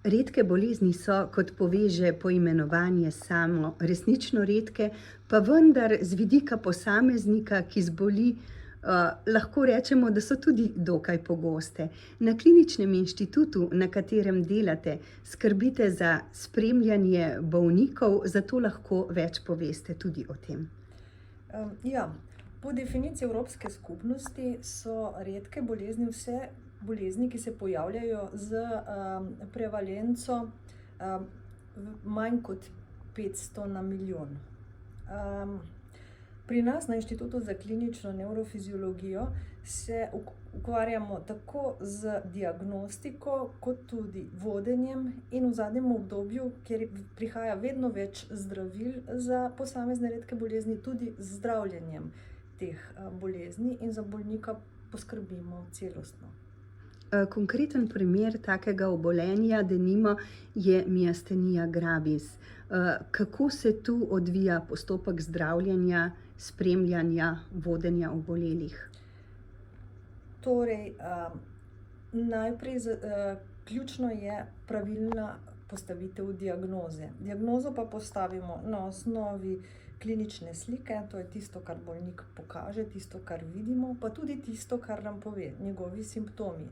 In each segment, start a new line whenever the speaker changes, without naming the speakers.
Redke bolezni so, kot pove že poimenovanje samo, resnično redke, pa vendar z vidika posameznika, ki zboli, lahko rečemo, da so tudi dokaj pogoste. Na Kliničnem inštitutu, na katerem delate, skrbite za spremljanje bolnikov, zato lahko več poveste tudi o tem.
Ja, po definiciji Evropske skupnosti so redke bolezni vse bolezni, ki se pojavljajo z prevalenco manj kot 500 na milijon. Pri nas na Inštitutu za klinično nevrofiziologijo se ukvarjamo tako z diagnostiko, kot tudi vodenjem in v zadnjem obdobju, kjer prihaja vedno več zdravil za posamezne redke bolezni, tudi z zdravljenjem teh bolezni in za bolnika poskrbimo celostno.
Konkreten primer takega obolenja, denimo, je miastenija gravis. Kako se tu odvija postopek zdravljenja, spremljanja, vodenja obolelih?
Torej, najprej ključno je pravilna postavitev diagnoze. Diagnozo pa postavimo na osnovi klinične slike, to je tisto, kar bolnik pokaže, tisto, kar vidimo, pa tudi tisto, kar nam pove, njegovi simptomi.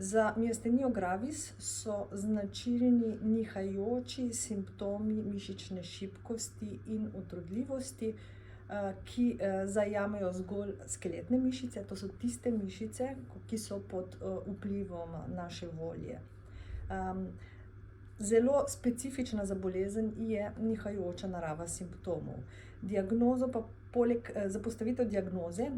Za miastenijo gravis so značilni nihajoči simptomi mišične šibkosti in utrudljivosti, ki zajamejo zgolj skeletne mišice, to so tiste mišice, ki so pod vplivom naše volje. Zelo specifična za bolezen je nihajoča narava simptomov. Diagnozo pa za postavitev diagnoze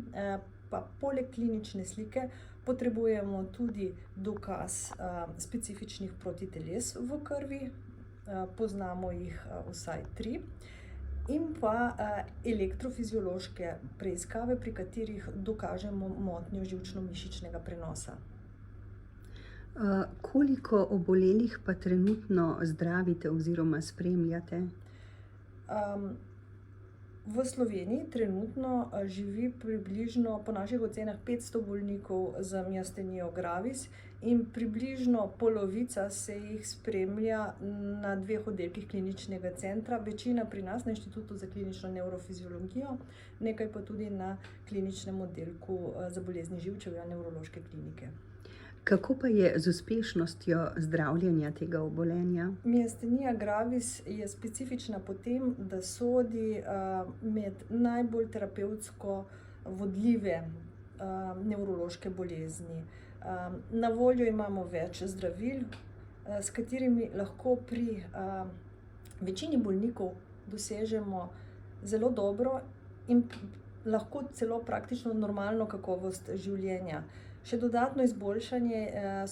pa poleg klinične slike potrebujemo tudi dokaz specifičnih protiteles v krvi, poznamo jih vsaj 3, in pa elektrofiziološke preiskave, pri katerih dokažemo motnjo živčno-mišičnega prenosa.
Koliko obolelih pa trenutno zdravite oziroma spremljate?
V Sloveniji trenutno živi približno, po naših ocenah, 500 bolnikov z miastenijo gravis in približno polovica se jih spremlja na 2 oddelkih kliničnega centra, večina pri nas na Inštitutu za klinično nevrofiziologijo, nekaj pa tudi na kliničnem oddelku za bolezni živčevja Nevrološke klinike.
Kako pa je z uspešnostjo zdravljenja tega obolenja?
Miastenija gravis je specifična po tem, da sodi med najbolj terapevtsko vodljive nevrološke bolezni. Na voljo imamo več zdravil, s katerimi lahko pri večini bolnikov dosežemo zelo dobro in lahko celo praktično normalno kakovost življenja. Še dodatno izboljšanje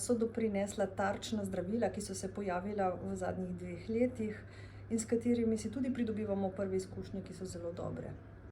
so doprinesla tarčna zdravila, ki so se pojavila v zadnjih 2 letih in s katerimi si tudi pridobivamo prve izkušnje, ki so zelo dobre.